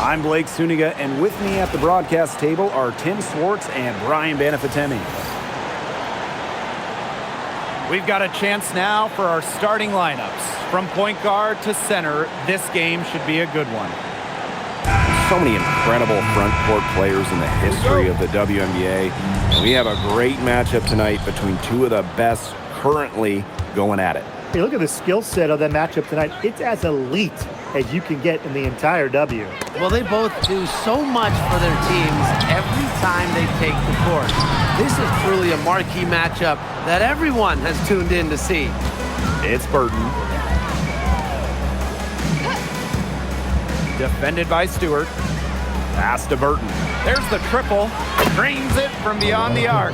I'm Blake Suniga, and with me at the broadcast table are Tim Swartz and Brian Banafitemi. We've got a chance now for our starting lineups. From point guard to center, this game should be a good one. So many incredible front court players in the history of the WNBA. And we have a great matchup tonight between two of the best currently going at it. Hey, look at the skill set of that matchup tonight. It's as elite as you can get in the entire W. Well, they both do so much for their teams every time they take the court. This is truly a marquee matchup that everyone has tuned in to see. It's Burton. Defended by Stewart. Pass to Burton. There's the triple. Drains it from beyond the arc.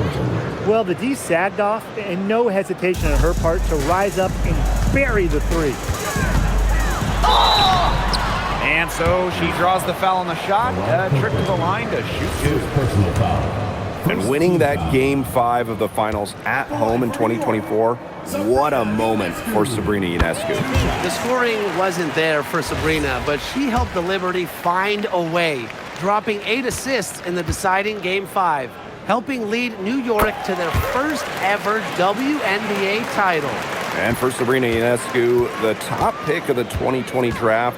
Well, the D sagged off, and no hesitation on her part to rise up and bury the three. And so she draws the foul on the shot. A trip to the line to shoot two. Personal foul. And winning that Game 5 of the finals at home in 2024, what a moment for Sabrina Ionescu. The scoring wasn't there for Sabrina, but she helped the Liberty find a way, dropping 8 assists in the deciding Game 5, helping lead New York to their first ever WNBA title. And for Sabrina Ionescu, the top pick of the 2020 draft,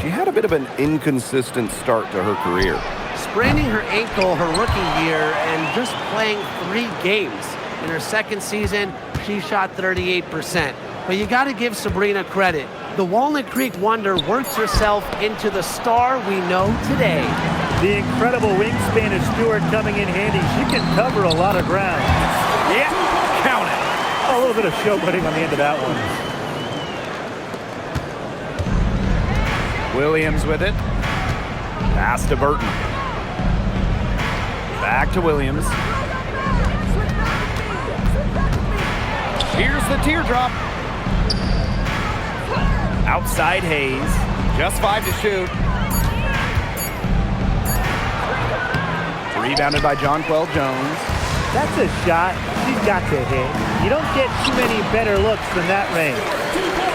she had a bit of an inconsistent start to her career. Spraining her ankle her rookie year and just playing 3 games. In her second season, she shot 38%. But you got to give Sabrina credit. The Walnut Creek Wonder works herself into the star we know today. The incredible wingspan of Stewart coming in handy. She can cover a lot of ground. Yeah, count it. A little bit of showboating on the end of that one. Williams with it. Pass to Burton. Back to Williams. Here's the teardrop. Outside Hayes. Just 5 to shoot. Rebounded by Jonquel Jones. That's a shot she's got to hit. You don't get too many better looks from that range.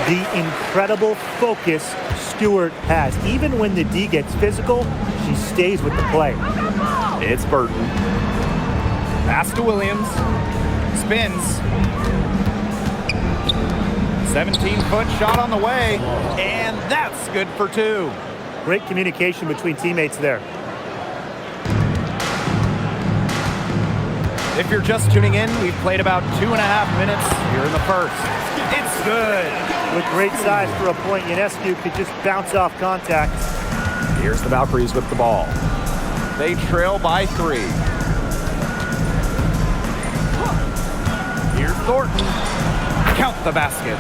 The incredible focus Stewart has. Even when the D gets physical, she stays with the play. It's Burton. Pass to Williams. Spins. 17-foot shot on the way. And that's good for 2. Great communication between teammates there. If you're just tuning in, we've played about 2.5 minutes here in the first. It's good. With great size for a point, Ionescu could just bounce off contact. Here's the Valkyries with the ball. They trail by 3. Here's Thornton. Count the basket.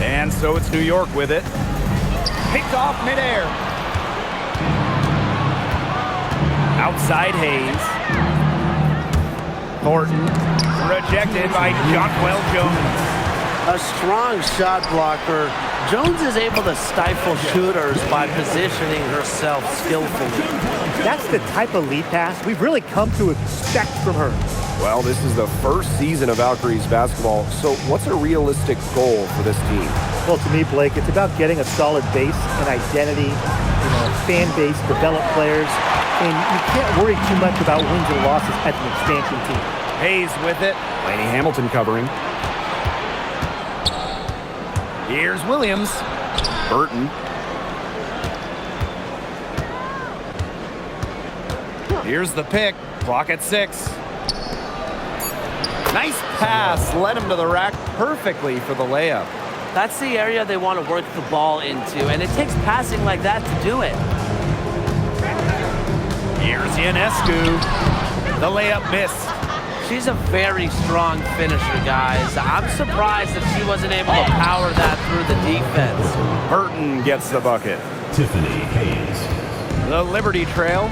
And so it's New York with it. Picked off midair. Outside Hayes. Thornton rejected by Jonquel Jones. A strong shot blocker. Jones is able to stifle shooters by positioning herself skillfully. That's the type of lead pass we've really come to expect from her. Well, this is the first season of Valkyries basketball, so what's a realistic goal for this team? Well, to me, Blake, it's about getting a solid base, an identity, fan base, develop players, and you can't worry too much about wins and losses as an expansion team. Hayes with it. Laney Hamilton covering. Here's Williams. Burton. Here's the pick. Clock at 6. Nice pass. Led him to the rack perfectly for the layup. That's the area they want to work the ball into, and it takes passing like that to do it. Here's Ionescu. The layup missed. She's a very strong finisher, guys. I'm surprised that she wasn't able to power that through the defense. Burton gets the bucket. Tiffany Hayes. The Liberty trail.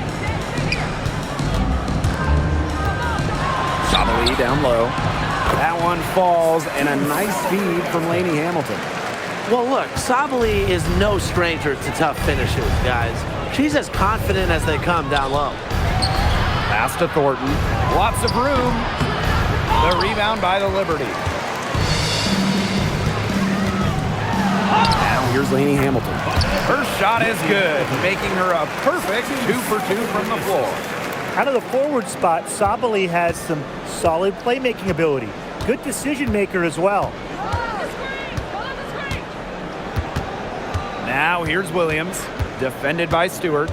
Sabali down low. That one falls, and a nice feed from Laney Hamilton. Well, look, Sabali is no stranger to tough finishes, guys. She's as confident as they come down low. Pass to Thornton. Lots of room. The rebound by the Liberty. Now here's Laney Hamilton. Her shot is good, making her a perfect 2 for 2 from the floor. Out of the forward spot, Sabali has some solid playmaking ability. Good decision maker as well. Now here's Williams, defended by Stewart.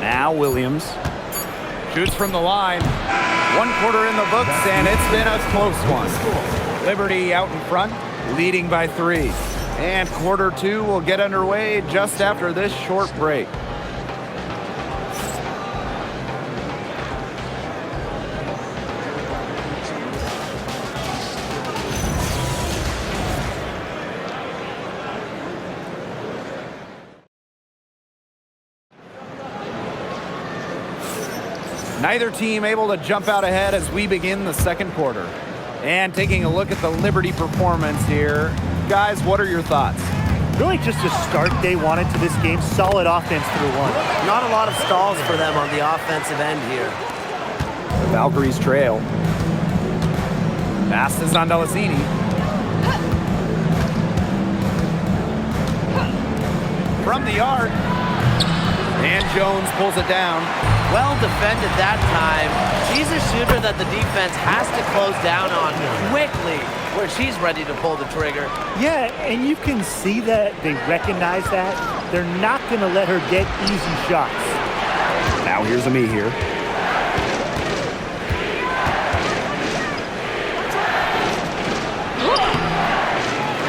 Now Williams shoots from the line. 1 quarter in the books, and it's been a close one. Liberty out in front, leading by 3. And quarter 2 will get underway just after this short break. Neither team able to jump out ahead as we begin the second quarter. And taking a look at the Liberty performance here, guys, what are your thoughts? Really just a start they wanted to this game. Solid offense through 1. Not a lot of stalls for them on the offensive end here. The Valkyries trail. Pass is on Delasini. From the arc. And Jones pulls it down. Well defended that time. She's a shooter that the defense has to close down on quickly where she's ready to pull the trigger. Yeah, and you can see that they recognize that. They're not going to let her get easy shots. Now here's Ami here.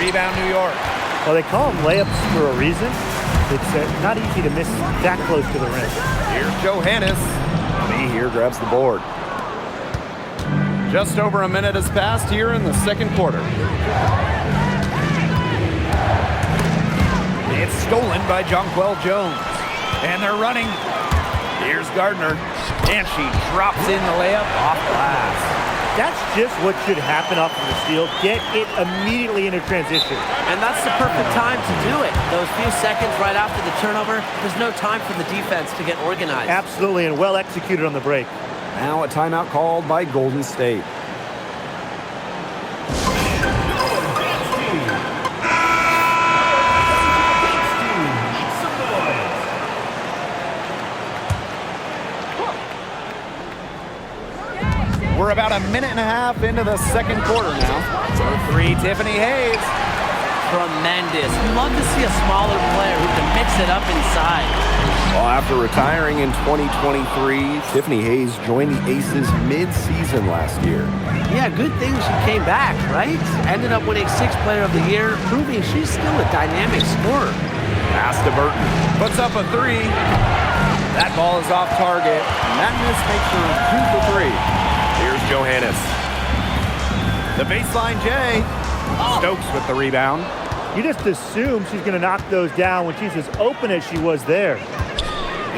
Rebound New York. Well, they call them layups for a reason. It's not easy to miss that close to the rim. Here's Johannes. Ami here grabs the board. Just over a minute has passed here in the second quarter. It's stolen by Jonquel Jones. And they're running. Here's Gardner. And she drops in the layup off glass. That's just what should happen off of the steal. Get it immediately into transition. And that's the perfect time to do it. Those few seconds right after the turnover, there's no time for the defense to get organized. Absolutely, and well executed on the break. Now a timeout called by Golden State. We're about a minute and a half into the second quarter now. For 3, Tiffany Hayes. Tremendous. You love to see a smaller player who can mix it up inside. Well, after retiring in 2023, Tiffany Hayes joined the Aces mid-season last year. Yeah, good thing she came back, right? Ended up winning 6th Player of the Year, proving she's still a dynamic scorer. Pass to Burton. Puts up a 3. That ball is off target. And that miss makes her 2 for 3. Here's Johannes. The baseline J. Stokes with the rebound. You just assume she's going to knock those down when she's as open as she was there.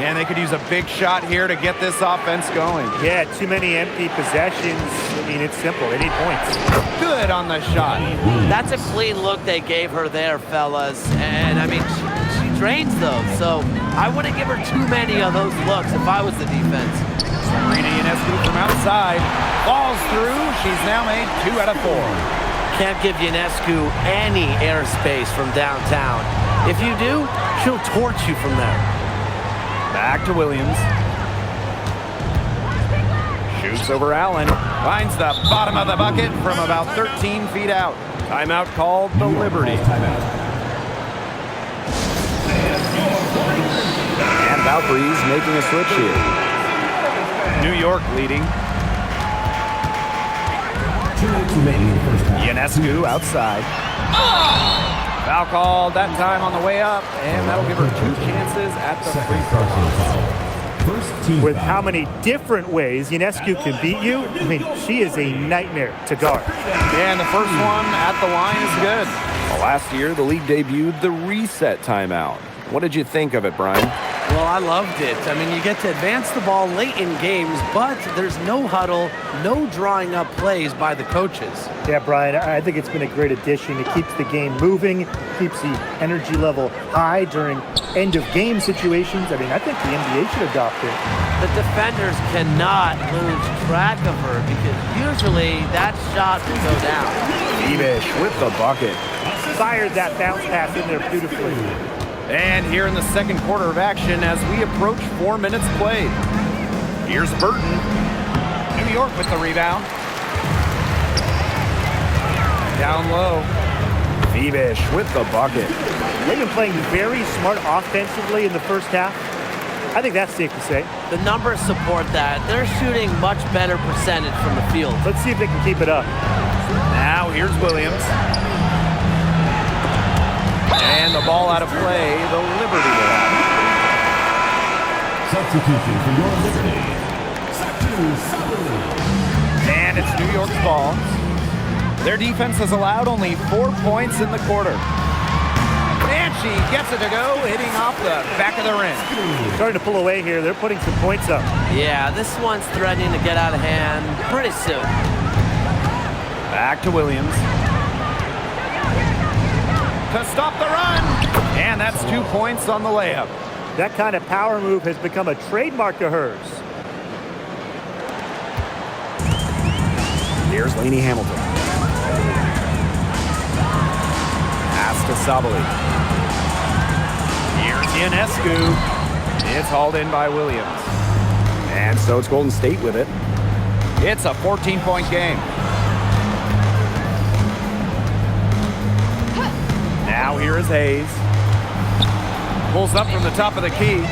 And they could use a big shot here to get this offense going. Yeah, too many empty possessions. I mean, it's simple. They need points. Good on the shot. That's a clean look they gave her there, fellas. And, I mean, she drains those. So I wouldn't give her too many of those looks if I was the defense. Sabrina Ionescu from outside. Falls through. She's now made 2 out of 4. Can't give Ionescu any airspace from downtown. If you do, she'll torch you from there. Back to Williams. Shoots over Allen. Finds the bottom of the bucket from about 13 feet out. Timeout called the Liberty. And Valkyries making a switch here. New York leading. Ionescu outside. Foul called that time on the way up, and that'll give her 2 chances at the free throw. With how many different ways Ionescu can beat you, I mean, she is a nightmare to guard. And the first one at the line is good. Well, last year, the league debuted the reset timeout. What did you think of it, Brian? Well, I loved it. I mean, you get to advance the ball late in games, but there's no huddle, no drawing up plays by the coaches. Yeah, Brian, I think it's been a great addition. It keeps the game moving, keeps the energy level high during end-of-game situations. I mean, I think the NBA should adopt it. The defenders cannot lose track of her because usually that shot will go down. Bebish with the bucket. Fired that bounce pass in there beautifully. And here in the second quarter of action as we approach 4 minutes played. Here's Burton. New York with the rebound. Down low. Bebish with the bucket. They've been playing very smart offensively in the first half. I think that's safe to say. The numbers support that. They're shooting much better percentage from the field. Let's see if they can keep it up. Now here's Williams. And the ball out of play. The Liberty will have it. Substitution for your Liberty. Satu Sabali. And it's New York's ball. Their defense has allowed only 4 points in the quarter. And she gets it to go, hitting off the back of the rim. Starting to pull away here. They're putting some points up. Yeah, this one's threatening to get out of hand pretty soon. Back to Williams. To stop the run. And that's 2 points on the layup. That kind of power move has become a trademark of hers. Here's Lainey Hamilton. Pass to Sabali. Here's Ionescu. It's hauled in by Williams. And so it's Golden State with it. It's a 14-point game. Now here is Hayes. Pulls up from the top of the key.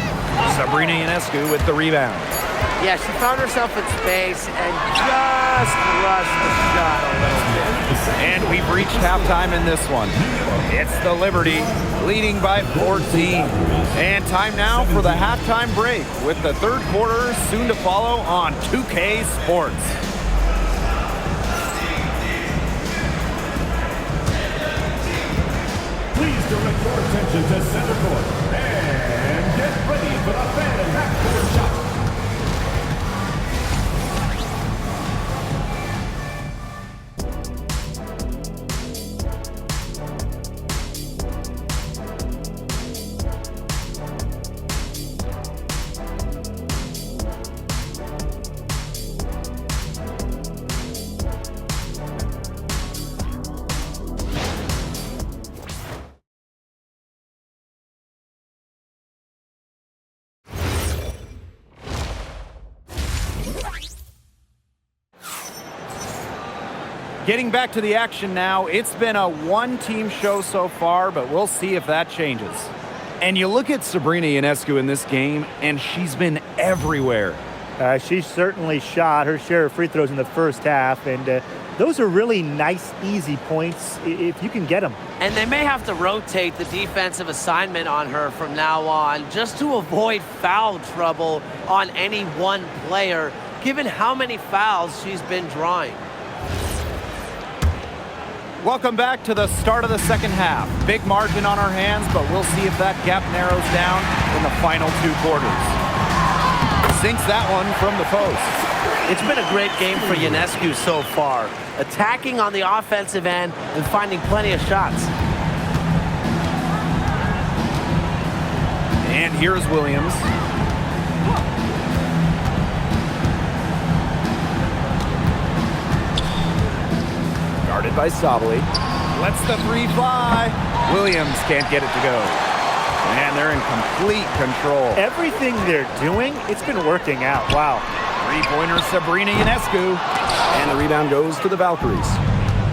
Sabrina Ionescu with the rebound. Yeah, she found herself in space and just rushed the shot a little bit. And we've reached halftime in this one. It's the Liberty leading by 14. And time now for the halftime break with the third quarter soon to follow on 2K Sports. Please direct your attention to center court and get ready for the fan half-court shot. Getting back to the action now, it's been a one-team show so far, but we'll see if that changes. And you look at Sabrina Ionescu in this game, and she's been everywhere. She certainly shot her share of free throws in the first half, and those are really nice, easy points if you can get them. And they may have to rotate the defensive assignment on her from now on just to avoid foul trouble on any one player, given how many fouls she's been drawing. Welcome back to the start of the second half. Big margin on our hands, but we'll see if that gap narrows down in the final 2 quarters. Sinks that one from the post. It's been a great game for Ionescu so far, attacking on the offensive end and finding plenty of shots. And here's Williams. Guarded by Sabali. Lets the three fly. Williams can't get it to go. And they're in complete control. Everything they're doing, it's been working out. Wow. Three-pointer Sabrina Ionescu. And the rebound goes to the Valkyries.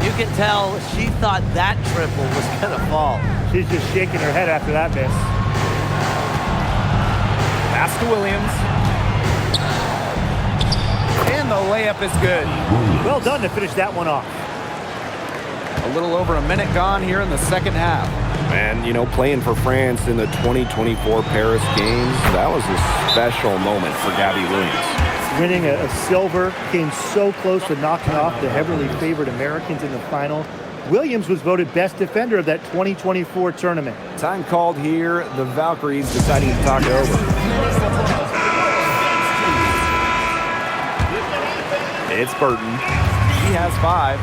You can tell she thought that triple was going to fall. She's just shaking her head after that miss. Pass to Williams. And the layup is good. Well done to finish that one off. A little over a minute gone here in the second half. And, you know, playing for France in the 2024 Paris Games, that was a special moment for Gabby Williams. Winning a silver, came so close to knocking off the heavily favored Americans in the final. Williams was voted best defender of that 2024 tournament. Time called here, the Valkyries deciding to talk it over. It's Burton. He has 5.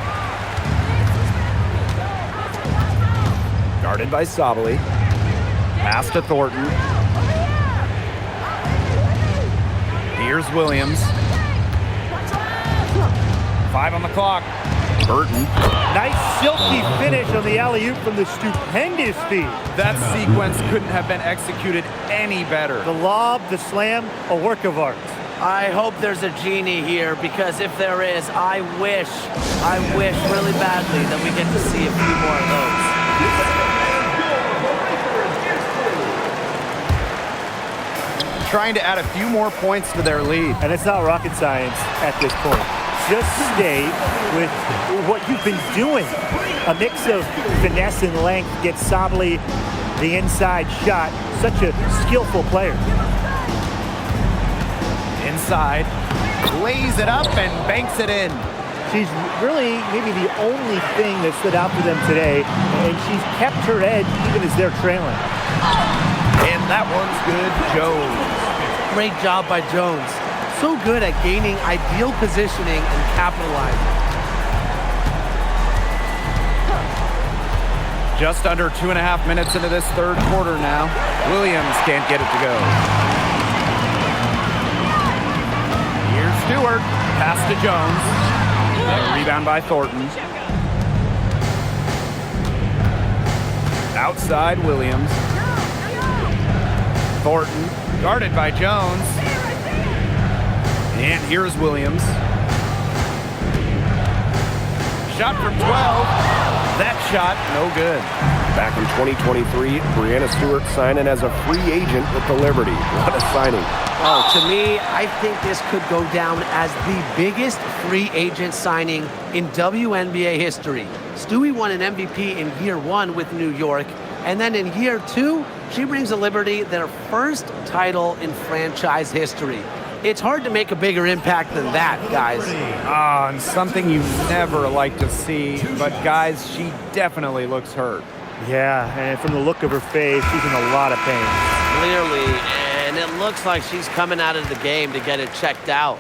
Guarded by Sabali. Pass to Thornton. Here's Williams. 5 on the clock. Burton. Nice silky finish on the alley-oop from the stupendous feed. That sequence couldn't have been executed any better. The lob, the slam, a work of art. I hope there's a genie here, because if there is, I wish really badly that we get to see a few more of those. Trying to add a few more points to their lead. And it's not rocket science at this point. Just stay with what you've been doing. A mix of finesse and length gets Sabali the inside shot. Such a skillful player. Inside, lays it up and banks it in. She's really maybe the only thing that stood out for them today, and she's kept her edge even as they're trailing. And that one's good, Jones. Great job by Jones. So good at gaining ideal positioning and capitalizing. Just under 2.5 minutes into this third quarter now. Williams can't get it to go. Here's Stewart. Pass to Jones. Rebound by Thornton. Outside Williams. Thornton. Guarded by Jones. And here's Williams. Shot from 12. That shot, no good. Back in 2023, Breanna Stewart signing as a free agent with the Liberty. What a signing. Oh, to me, I think this could go down as the biggest free agent signing in WNBA history. Stewie won an MVP in year 1 with New York, and then in year 2, she brings the Liberty their first title in franchise history. It's hard to make a bigger impact than that, guys. And something you never like to see, but guys, she definitely looks hurt. Yeah, and from the look of her face, she's in a lot of pain. Clearly, and it looks like she's coming out of the game to get it checked out.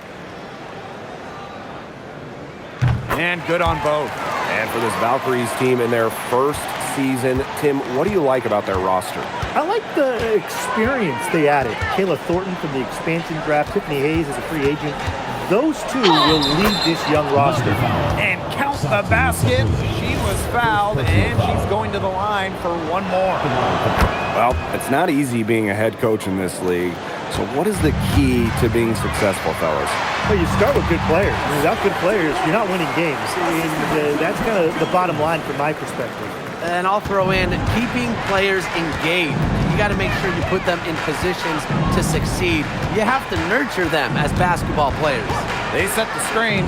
And good on both. And for this Valkyries team in their first season, Tim, what do you like about their roster? I like the experience they added. Kayla Thornton from the expansion draft, Tiffany Hayes as a free agent. Those two will lead this young roster. And count the basket. She was fouled, and she's going to the line for one more. Well, it's not easy being a head coach in this league. So what is the key to being successful, fellas? Well, you start with good players. I mean, without good players, you're not winning games. And that's kind of the bottom line from my perspective. And I'll throw in keeping players engaged. You got to make sure you put them in positions to succeed. You have to nurture them as basketball players. They set the screen.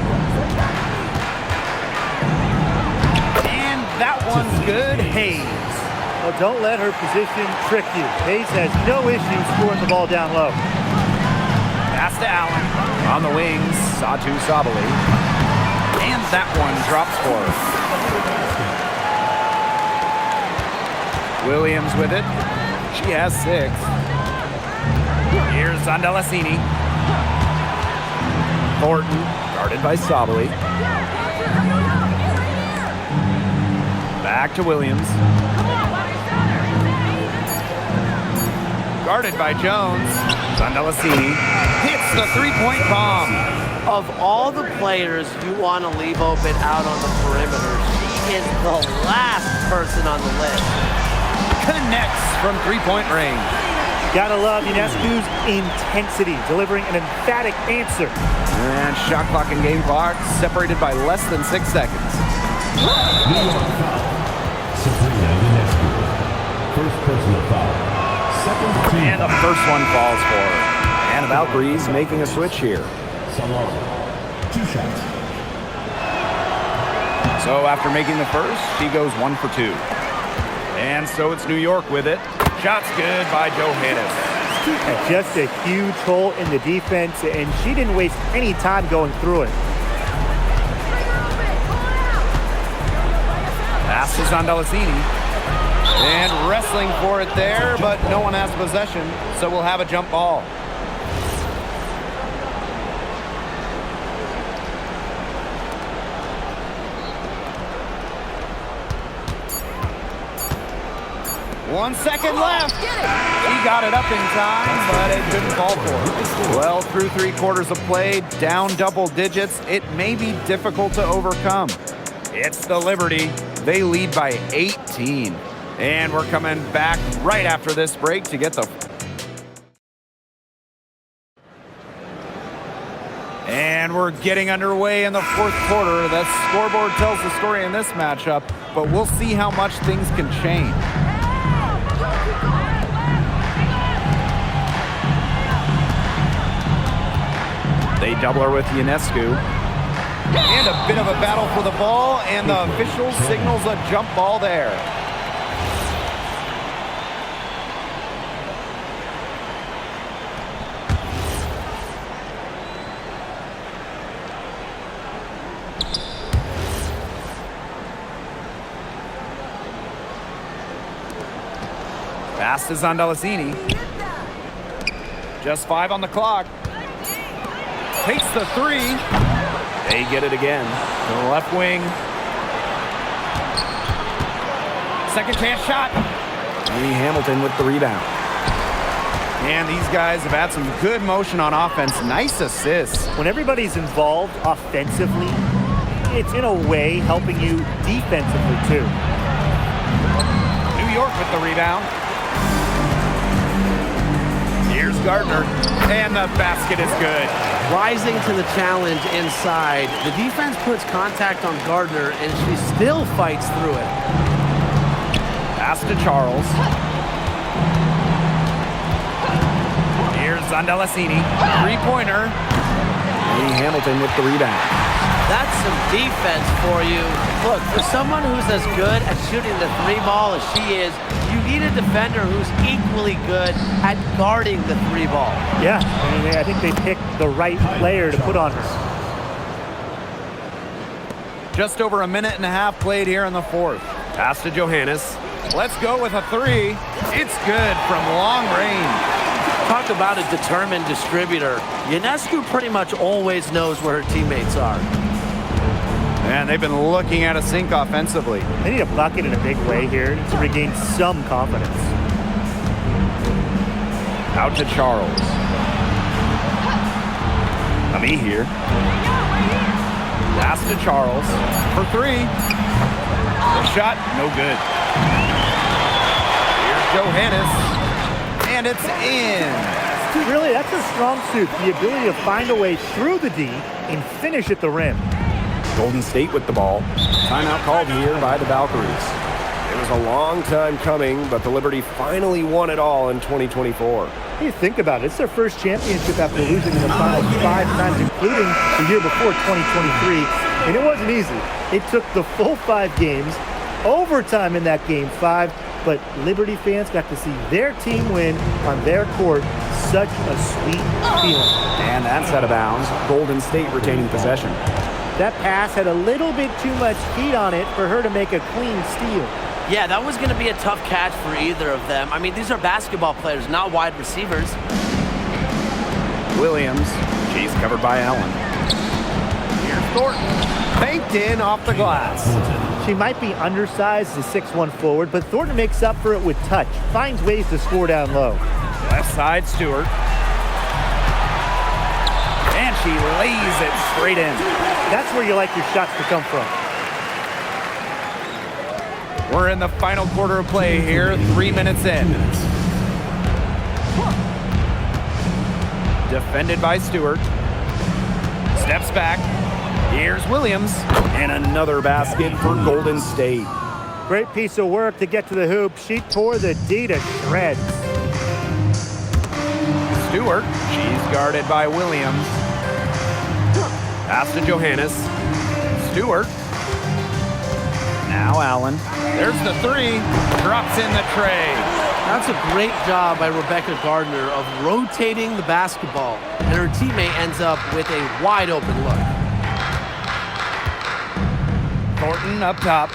And that one's good. Hayes. Well, don't let her position trick you. Hayes has no issue scoring the ball down low. Pass to Allen. On the wings, Satu Sabali. And that one drops for her. Williams with it. She has 6. Here's Zandalasini. Thornton, guarded by Sabali. Back to Williams. Guarded by Jones. Zandalasini hits the three-point bomb. Of all the players you want to leave open out on the perimeter, she is the last person on the list. Connects from three-point range. Gotta love Ionescu's intensity, delivering an emphatic answer. And shot clock and game clock separated by less than 6 seconds. Sabrina Ionescu. First personal foul. Second team. And the first one falls for her. And the Valkyries making a switch here. Salon. 2 shots. So after making the first, she goes 1 for 2. And so it's New York with it. Shots good by Johannes. Just a huge hole in the defense, and she didn't waste any time going through it. Pass to Zandalasini. And wrestling for it there, but no one has possession, so we'll have a jump ball. One second left. He got it up in time, but it couldn't fall for him. Well, through 3 quarters of play, down double digits, it may be difficult to overcome. It's the Liberty. They lead by 18. And we're coming back right after this break to get the... And we're getting underway in the fourth quarter. That scoreboard tells the story in this matchup, but we'll see how much things can change. They double her with Ionescu. And a bit of a battle for the ball, and the official signals a jump ball there. Pass to Zandalazini. Just 5 on the clock. Takes the 3. They get it again. To the left wing. Second chance shot. Lee Hamilton with the rebound. And these guys have had some good motion on offense. Nice assists. When everybody's involved offensively, it's in a way helping you defensively too. New York with the rebound. Here's Gardner, and the basket is good. Rising to the challenge inside. The defense puts contact on Gardner, and she still fights through it. Pass to Charles. Here's Zandalazini. Three-pointer. Lee Hamilton with the rebound. That's some defense for you. Look, for someone who's as good at shooting the 3 ball as she is, you need a defender who's equally good at guarding the 3 ball. Yeah, I think they picked the right player to put on her. Just over a minute and a half played here in the fourth. Pass to Johannes. Let's go with a 3. It's good from long range. Talk about a determined distributor. Ionescu pretty much always knows where her teammates are. And they've been looking at a sink offensively. They need a bucket in a big way here to regain some confidence. Out to Charles. Ami here. Pass to Charles for 3. The shot, no good. Here's Johannes. And it's in. Really, that's a strong suit. The ability to find a way through the D and finish at the rim. Golden State with the ball. Timeout called here by the Valkyries. It was a long time coming, but the Liberty finally won it all in 2024. You think about it, it's their first championship after losing in the finals 5 times, including the year before 2023, and it wasn't easy. It took the full 5 games, overtime in that game 5, but Liberty fans got to see their team win on their court. Such a sweet feeling. And that's out of bounds. Golden State retaining possession. That pass had a little bit too much heat on it for her to make a clean steal. Yeah, that was going to be a tough catch for either of them. I mean, these are basketball players, not wide receivers. Williams. She's covered by Allen. Here's Thornton. Banked in off the glass. She might be undersized as a 6'1 forward, but Thornton makes up for it with touch. Finds ways to score down low. Left side, Stewart. And she lays it straight in. That's where you like your shots to come from. We're in the final quarter of play here, 3 minutes in. Defended by Stewart. Steps back. Here's Williams. And another basket for Golden State. Great piece of work to get to the hoop. She tore the D to shreds. Stewart. She's guarded by Williams. Pass to Johannes. Stewart. Now Allen. There's the 3. Drops in the tray. That's a great job by Rebecca Gardner of rotating the basketball, and her teammate ends up with a wide open look. Thornton up top.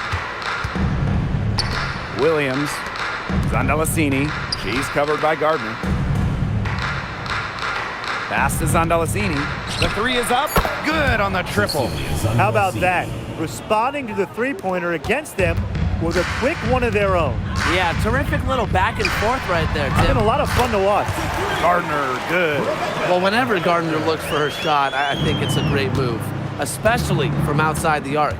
Williams. Zandalazini. She's covered by Gardner. Pass to Zandalazini. The 3 is up. Good on the triple. How about that? Responding to the three-pointer against them with a quick one of their own. Yeah, terrific little back and forth right there, It's been Tim. a lot of fun to watch. Gardner, good. Well, whenever Gardner looks for her shot, I think it's a great move, especially from outside the arc.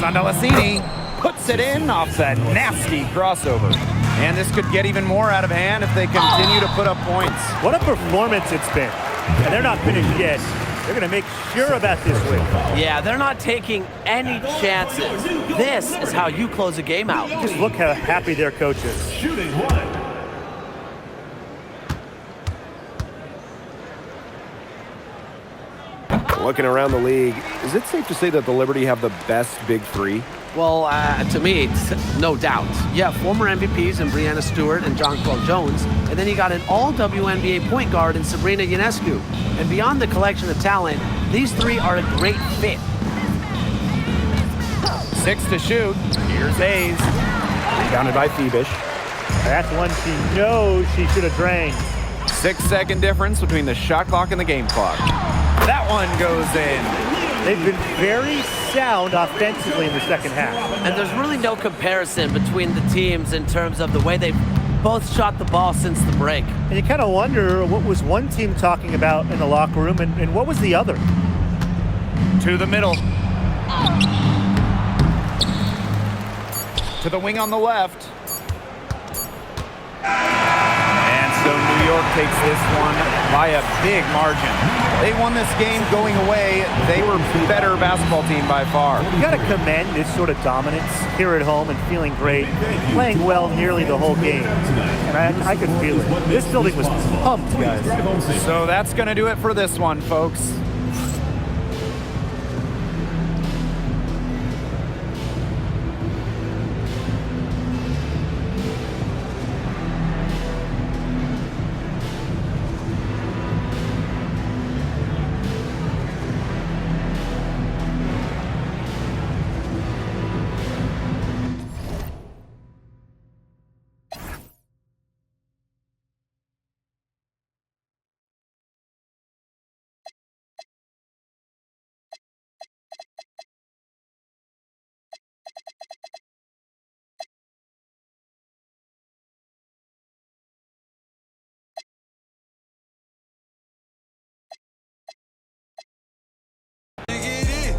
Goes on to Lassini. Puts it in off that nasty crossover. And this could get even more out of hand if they continue to put up points. What a performance it's been. And they're not finished yet. They're going to make sure about this win. Yeah, they're not taking any chances. This is how you close a game out. Just look how happy their coach is. Shooting one. Looking around the league, is it safe to say that the Liberty have the best big three? Well, to me, it's no doubt. You have former MVPs in Breanna Stewart and Jonquel Jones, and then you got an all-WNBA point guard in Sabrina Ionescu. And beyond the collection of talent, these three are a great fit. 6 to shoot. Here's Hayes. Rebounded by Phoebish. That's one she knows she should have drained. 6-second difference between the shot clock and the game clock. That one goes in. They've been very sound offensively in the second half. And there's really no comparison between the teams in terms of the way they've both shot the ball since the break. And you kind of wonder what was one team talking about in the locker room and what was the other? To the middle. To the wing on the left. And so New York takes this one by a big margin. They won this game going away. They were the better basketball team by far. You got to commend this sort of dominance here at home and feeling great, playing well nearly the whole game. And I could feel it. This building was pumped, guys. So that's going to do it for this one, folks.